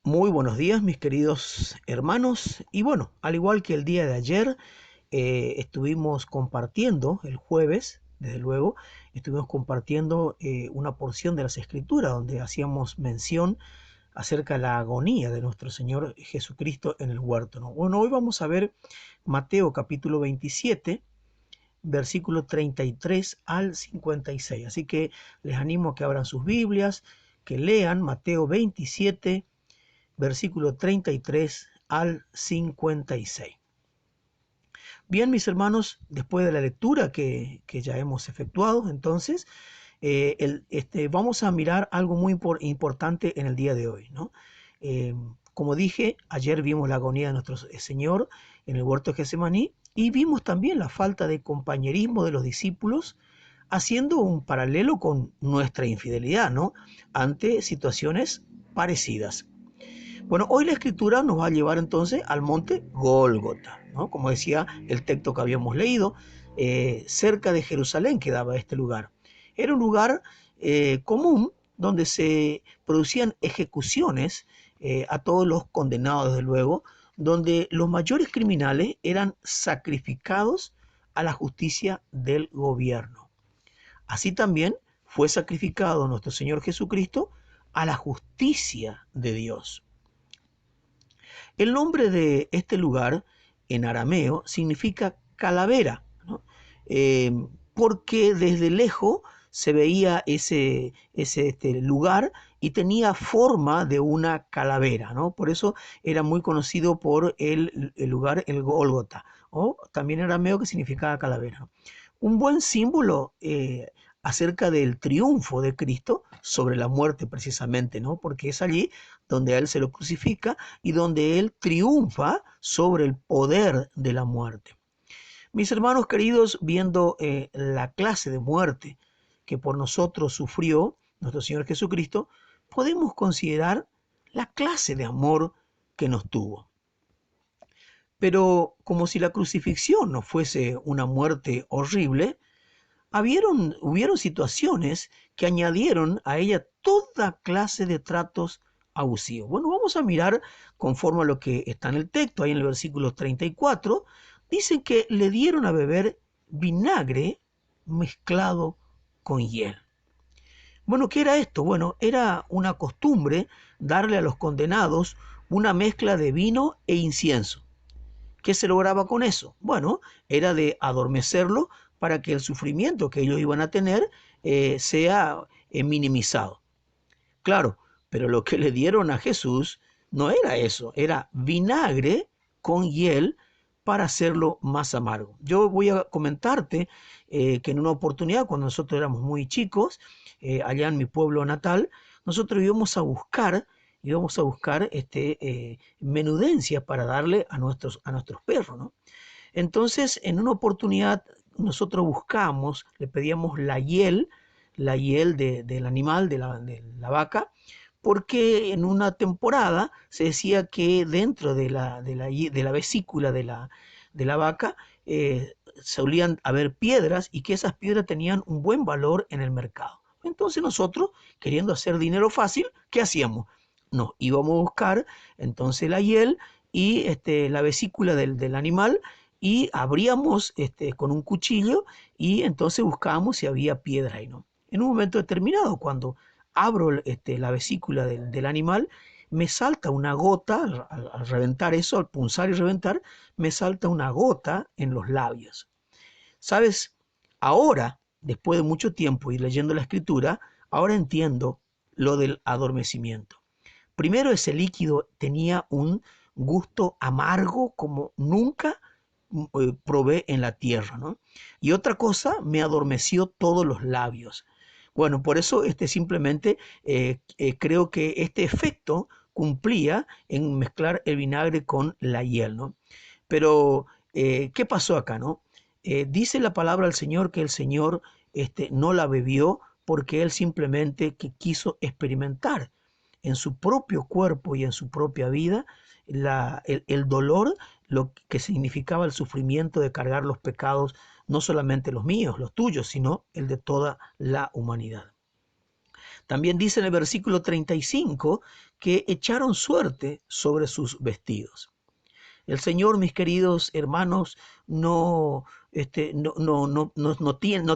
Muy buenos días, mis queridos hermanos. Y bueno, al igual que el día de ayer, estuvimos compartiendo, el jueves, desde luego, estuvimos compartiendo una porción de las Escrituras donde hacíamos mención acerca de la agonía de nuestro Señor Jesucristo en el huerto, ¿no? Bueno, hoy vamos a ver Mateo capítulo 27, versículo 33 al 56. Así que les animo a que abran sus Biblias, que lean Mateo 27 versículo 33 al 56. Bien, mis hermanos, después de la lectura que ya hemos efectuado, entonces, vamos a mirar algo muy importante en el día de hoy, ¿no? Eh, como dije, ayer vimos la agonía de nuestro Señor en el huerto de Getsemaní y vimos también la falta de compañerismo de los discípulos, haciendo un paralelo con nuestra infidelidad, ¿no? Ante situaciones parecidas. Bueno, hoy la escritura nos va a llevar entonces al monte Gólgota, ¿no? Como decía el texto que habíamos leído, cerca de Jerusalén quedaba este lugar. Era un lugar común donde se producían ejecuciones a todos los condenados, desde luego, donde los mayores criminales eran sacrificados a la justicia del gobierno. Así también fue sacrificado nuestro Señor Jesucristo a la justicia de Dios. El nombre de este lugar en arameo significa calavera, ¿no? Eh, porque desde lejos se veía ese lugar y tenía forma de una calavera, ¿no? Por eso era muy conocido por el lugar, el Gólgota, o también en arameo que significaba calavera, ¿no? Un buen símbolo acerca del triunfo de Cristo sobre la muerte precisamente, ¿no? Porque es allí donde a Él se lo crucifica y donde Él triunfa sobre el poder de la muerte. Mis hermanos queridos, viendo la clase de muerte que por nosotros sufrió nuestro Señor Jesucristo, podemos considerar la clase de amor que nos tuvo. Pero como si la crucifixión no fuese una muerte horrible, hubieron situaciones que añadieron a ella toda clase de tratos abusivos. Bueno, vamos a mirar conforme a lo que está en el texto, ahí en el versículo 34, dicen que le dieron a beber vinagre mezclado con hiel. Bueno, ¿qué era esto? Bueno, era una costumbre darle a los condenados una mezcla de vino e incienso. ¿Qué se lograba con eso? Bueno, era de adormecerlo para que el sufrimiento que ellos iban a tener sea minimizado. Claro, pero lo que le dieron a Jesús no era eso, era vinagre con hiel para hacerlo más amargo. Yo voy a comentarte que en una oportunidad, cuando nosotros éramos muy chicos, allá en mi pueblo natal, nosotros íbamos a buscar menudencias para darle a nuestros perros, ¿no? Entonces, en una oportunidad, nosotros buscamos, le pedíamos la hiel del animal, de la vaca, porque en una temporada se decía que dentro de la vesícula de la vaca solían haber piedras y que esas piedras tenían un buen valor en el mercado. Entonces nosotros, queriendo hacer dinero fácil, ¿qué hacíamos? Nos íbamos a buscar entonces la hiel y la vesícula del animal y abríamos con un cuchillo y entonces buscábamos si había piedra ahí, ¿no? En un momento determinado, cuando abro la vesícula del animal, me salta una gota, al reventar eso, al punzar y reventar, me salta una gota en los labios. ¿Sabes? Ahora, después de mucho tiempo y leyendo la escritura, ahora entiendo lo del adormecimiento. Primero, ese líquido tenía un gusto amargo como nunca probé en la tierra, ¿no? Y otra cosa, me adormeció todos los labios. Bueno, por eso simplemente creo que este efecto cumplía en mezclar el vinagre con la hiel, ¿no? Pero, ¿qué pasó acá, no? Dice la palabra del Señor que el Señor no la bebió porque Él simplemente que quiso experimentar en su propio cuerpo y en su propia vida el dolor, lo que significaba el sufrimiento de cargar los pecados, no solamente los míos, los tuyos, sino el de toda la humanidad. También dice en el versículo 35 que echaron suerte sobre sus vestidos. El Señor, mis queridos hermanos, no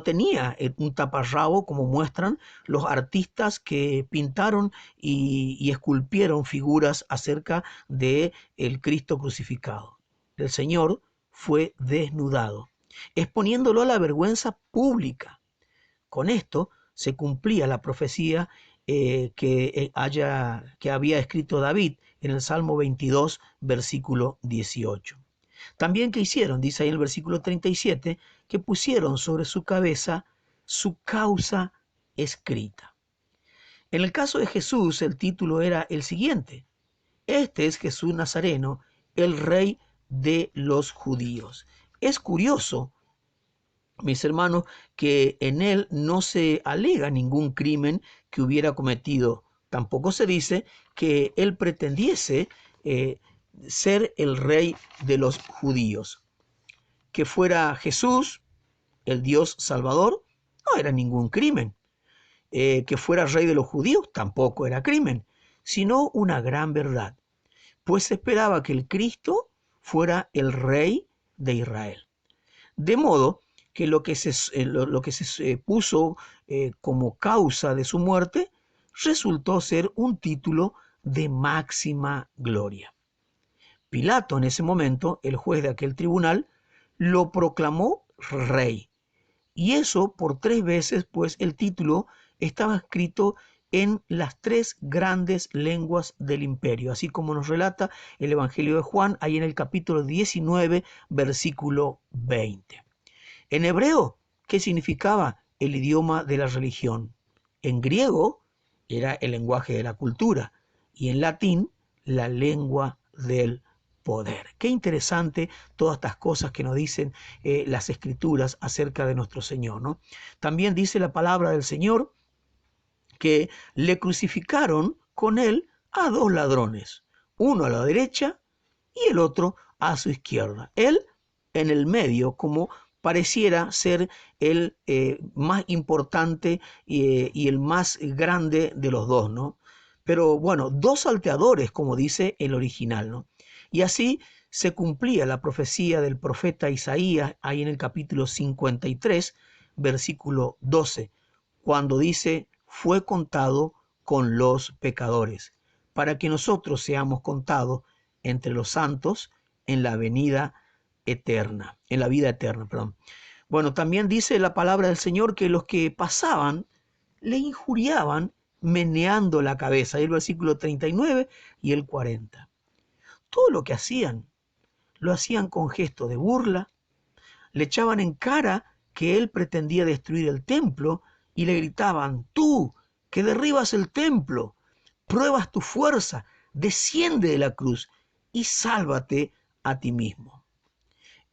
tenía un taparrabo como muestran los artistas que pintaron y esculpieron figuras acerca de el Cristo crucificado. El Señor fue desnudado, exponiéndolo a la vergüenza pública. Con esto se cumplía la profecía que había escrito David en el Salmo 22, versículo 18. También que hicieron, dice ahí en el versículo 37, que pusieron sobre su cabeza su causa escrita. En el caso de Jesús, el título era el siguiente: Este es Jesús Nazareno, el Rey de los judíos. Es curioso, mis hermanos, que en él no se alega ningún crimen que hubiera cometido. Tampoco se dice que él pretendiese ser el rey de los judíos. Que fuera Jesús, el Dios Salvador, no era ningún crimen. Que fuera rey de los judíos tampoco era crimen, sino una gran verdad. Pues se esperaba que el Cristo fuera el rey de Israel. De modo que lo que se puso como causa de su muerte resultó ser un título de máxima gloria. Pilato, en ese momento, el juez de aquel tribunal, lo proclamó rey. Y eso por 3 veces, pues el título estaba escrito en las 3 grandes lenguas del imperio, así como nos relata el Evangelio de Juan, ahí en el capítulo 19, versículo 20. En hebreo, ¿qué significaba? El idioma de la religión. En griego era el lenguaje de la cultura y en latín la lengua del poder. Qué interesante todas estas cosas que nos dicen las escrituras acerca de nuestro Señor, ¿no? También dice la palabra del Señor que le crucificaron con él a 2 ladrones, uno a la derecha y el otro a su izquierda. Él en el medio, como pareciera ser el más importante y el más grande de los dos, ¿no? Pero bueno, 2 salteadores, como dice el original, ¿no? Y así se cumplía la profecía del profeta Isaías, ahí en el capítulo 53, versículo 12, cuando dice: fue contado con los pecadores, para que nosotros seamos contados entre los santos en la venida eterna, en la vida eterna, perdón. Bueno, también dice la palabra del Señor que los que pasaban le injuriaban meneando la cabeza. Ahí el versículo 39 y el 40. Todo lo que hacían, lo hacían con gesto de burla, le echaban en cara que él pretendía destruir el templo y le gritaban: tú, que derribas el templo, pruebas tu fuerza, desciende de la cruz y sálvate a ti mismo.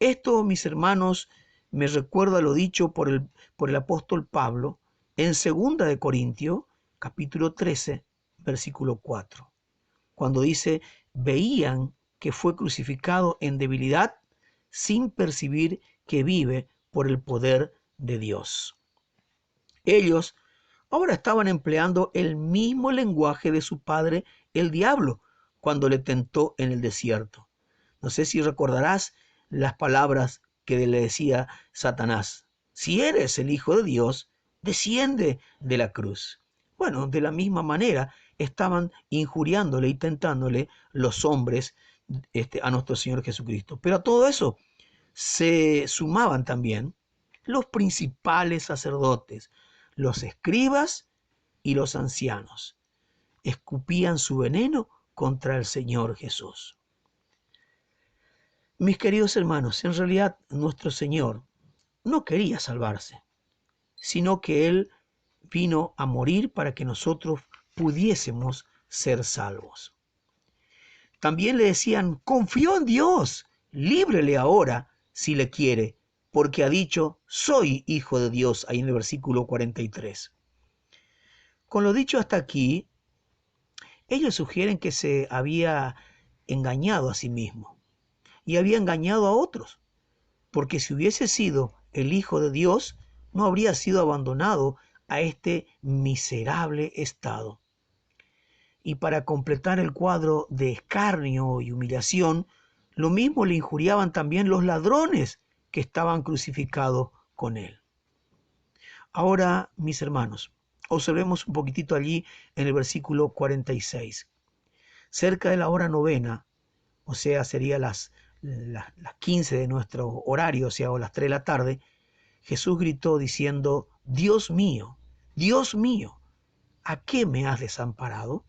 Esto, mis hermanos, me recuerda lo dicho por el apóstol Pablo en 2 de Corintios, capítulo 13, versículo 4, cuando dice: veían que fue crucificado en debilidad sin percibir que vive por el poder de Dios. Ellos ahora estaban empleando el mismo lenguaje de su padre, el diablo, cuando le tentó en el desierto. No sé si recordarás las palabras que le decía Satanás: si eres el Hijo de Dios, desciende de la cruz. Bueno, de la misma manera estaban injuriándole y tentándole los hombres a nuestro Señor Jesucristo. Pero a todo eso se sumaban también los principales sacerdotes, los escribas y los ancianos. Escupían su veneno contra el Señor Jesús. Mis queridos hermanos, en realidad nuestro Señor no quería salvarse, sino que Él vino a morir para que nosotros pudiésemos ser salvos. También le decían: confío en Dios, líbrele ahora si le quiere, porque ha dicho: soy hijo de Dios, ahí en el versículo 43. Con lo dicho hasta aquí, ellos sugieren que se había engañado a sí mismo y había engañado a otros, porque si hubiese sido el Hijo de Dios, no habría sido abandonado a este miserable estado. Y para completar el cuadro de escarnio y humillación, lo mismo le injuriaban también los ladrones que estaban crucificados con él. Ahora, mis hermanos, observemos un poquitito allí en el versículo 46. Cerca de la hora novena, o sea, sería las 15 de nuestro horario, o sea, o las 3 de la tarde, Jesús gritó diciendo: Dios mío, ¿a qué me has desamparado?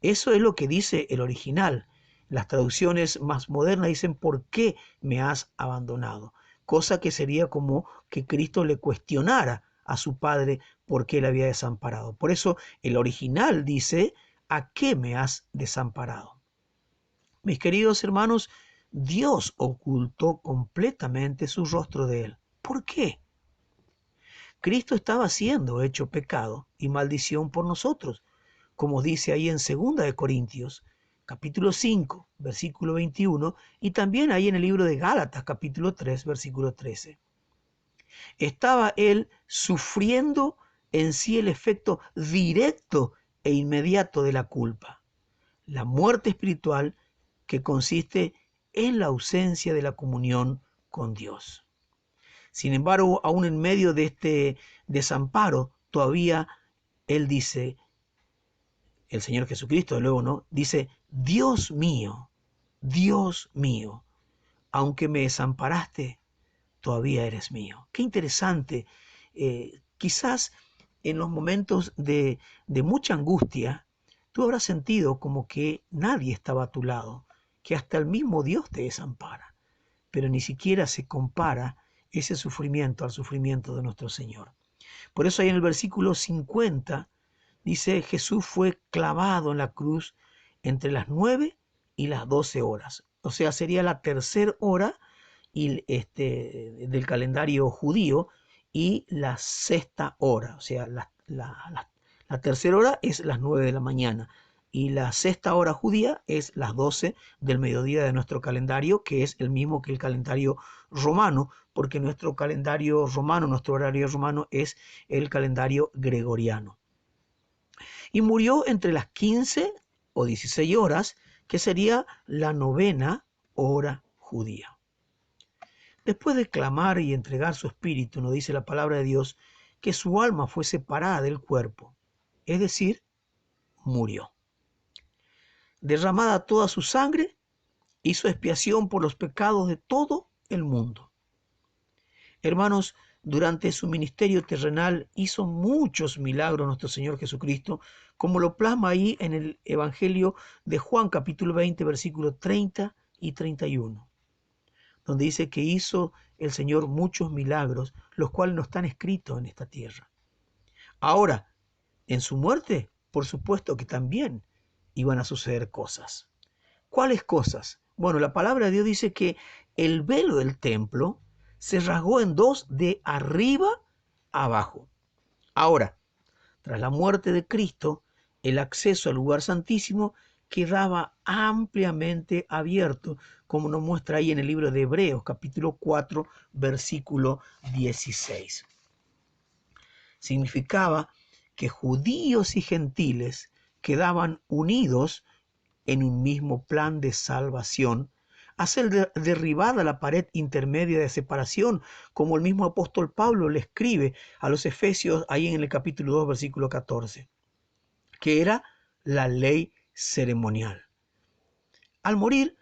Eso es lo que dice el original. Las traducciones más modernas dicen: ¿por qué me has abandonado? Cosa que sería como que Cristo le cuestionara a su Padre por qué le había desamparado. Por eso el original dice: ¿a qué me has desamparado? Mis queridos hermanos, Dios ocultó completamente su rostro de él. ¿Por qué? Cristo estaba siendo hecho pecado y maldición por nosotros, como dice ahí en 2 de Corintios, capítulo 5, versículo 21, y también ahí en el libro de Gálatas, capítulo 3, versículo 13. Estaba él sufriendo en sí el efecto directo e inmediato de la culpa, la muerte espiritual que consiste en la ausencia de la comunión con Dios. Sin embargo, aún en medio de este desamparo, todavía él dice, el Señor Jesucristo, de luego, ¿no? Dice: Dios mío, aunque me desamparaste, todavía eres mío. Qué interesante. Quizás en los momentos de mucha angustia, tú habrás sentido como que nadie estaba a tu lado, que hasta el mismo Dios te desampara, pero ni siquiera se compara ese sufrimiento al sufrimiento de nuestro Señor. Por eso ahí en el versículo 50 dice: Jesús fue clavado en la cruz entre las 9 y las 12 horas. O sea, sería la tercera hora del calendario judío y la sexta hora. O sea, la tercera hora es las 9 de la mañana y la sexta hora judía es las 12 del mediodía de nuestro calendario, que es el mismo que el calendario romano, porque nuestro calendario romano, nuestro horario romano es el calendario gregoriano. Y murió entre las 15 o 16 horas, que sería la novena hora judía. Después de clamar y entregar su espíritu, nos dice la palabra de Dios que su alma fue separada del cuerpo, es decir, murió. Derramada toda su sangre, hizo expiación por los pecados de todo el mundo. Hermanos, durante su ministerio terrenal hizo muchos milagros nuestro Señor Jesucristo, como lo plasma ahí en el Evangelio de Juan capítulo 20, versículos 30 y 31, donde dice que hizo el Señor muchos milagros, los cuales no están escritos en esta tierra. Ahora, en su muerte, por supuesto que también iban a suceder cosas. ¿Cuáles cosas? Bueno, la palabra de Dios dice que el velo del templo se rasgó en dos de arriba a abajo. Ahora, tras la muerte de Cristo, el acceso al lugar santísimo quedaba ampliamente abierto, como nos muestra ahí en el libro de Hebreos, capítulo 4, versículo 16. Significaba que judíos y gentiles quedaban unidos en un mismo plan de salvación, hacer derribada la pared intermedia de separación, como el mismo apóstol Pablo le escribe a los Efesios ahí en el capítulo 2, versículo 14, que era la ley ceremonial. Al morir,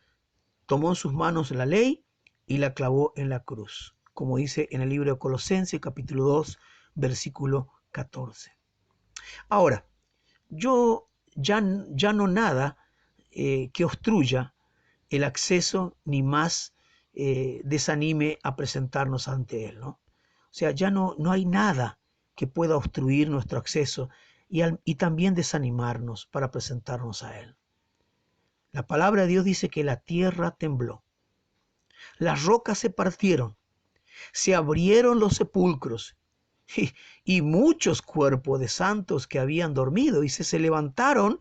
tomó en sus manos la ley y la clavó en la cruz, como dice en el libro de Colosenses, capítulo 2, versículo 14. Ahora, yo ya no nada que obstruya el acceso ni más desanime a presentarnos ante Él, ¿no? O sea, ya no hay nada que pueda obstruir nuestro acceso y también desanimarnos para presentarnos a Él. La palabra de Dios dice que la tierra tembló, las rocas se partieron, se abrieron los sepulcros y muchos cuerpos de santos que habían dormido y se levantaron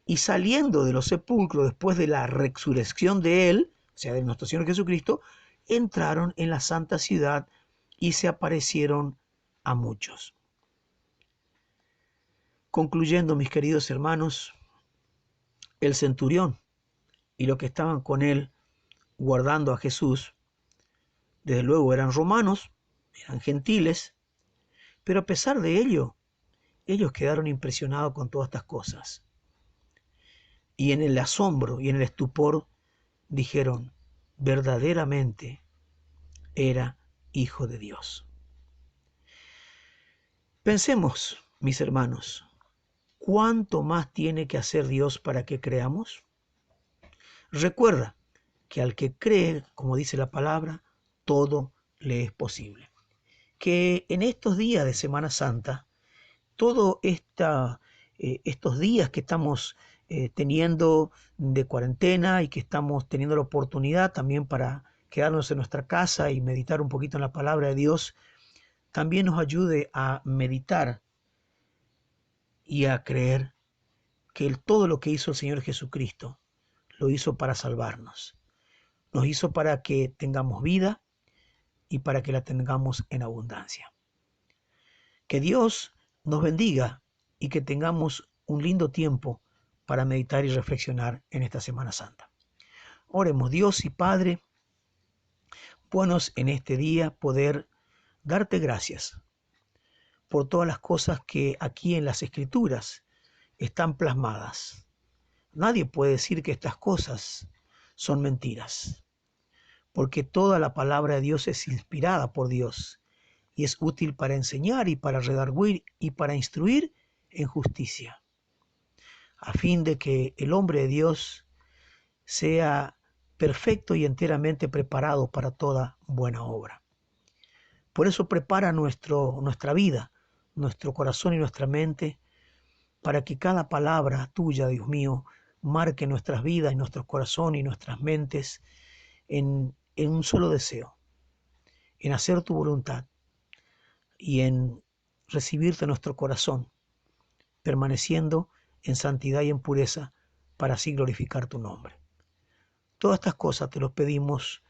y saliendo de los sepulcros después de la resurrección de Él, o sea, de nuestro Señor Jesucristo, entraron en la santa ciudad y se aparecieron a muchos. Concluyendo, mis queridos hermanos, el centurión y los que estaban con él guardando a Jesús, desde luego eran romanos, eran gentiles, pero a pesar de ello, ellos quedaron impresionados con todas estas cosas. Y en el asombro y en el estupor dijeron, verdaderamente era Hijo de Dios. Pensemos, mis hermanos, ¿cuánto más tiene que hacer Dios para que creamos? Recuerda que al que cree, como dice la palabra, todo le es posible. Que en estos días de Semana Santa, todos estos días que estamos teniendo de cuarentena y que estamos teniendo la oportunidad también para quedarnos en nuestra casa y meditar un poquito en la palabra de Dios, también nos ayude a meditar y a creer que todo lo que hizo el Señor Jesucristo lo hizo para salvarnos. Nos hizo para que tengamos vida y para que la tengamos en abundancia. Que Dios nos bendiga y que tengamos un lindo tiempo para meditar y reflexionar en esta Semana Santa. Oremos. Dios y Padre, buenos en este día poder darte gracias por todas las cosas que aquí en las Escrituras están plasmadas. Nadie puede decir que estas cosas son mentiras, porque toda la palabra de Dios es inspirada por Dios y es útil para enseñar y para redarguir y para instruir en justicia, a fin de que el hombre de Dios sea perfecto y enteramente preparado para toda buena obra. Por eso prepara nuestra vida, nuestro corazón y nuestra mente, para que cada palabra tuya, Dios mío, marque nuestras vidas y nuestros corazones y nuestras mentes en un solo deseo, en hacer tu voluntad y en recibirte en nuestro corazón, permaneciendo en santidad y en pureza para así glorificar tu nombre. Todas estas cosas te los pedimos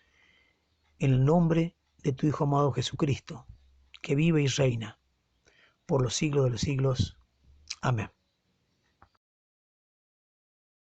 en el nombre de tu Hijo amado Jesucristo, que vive y reina por los siglos de los siglos. Amén.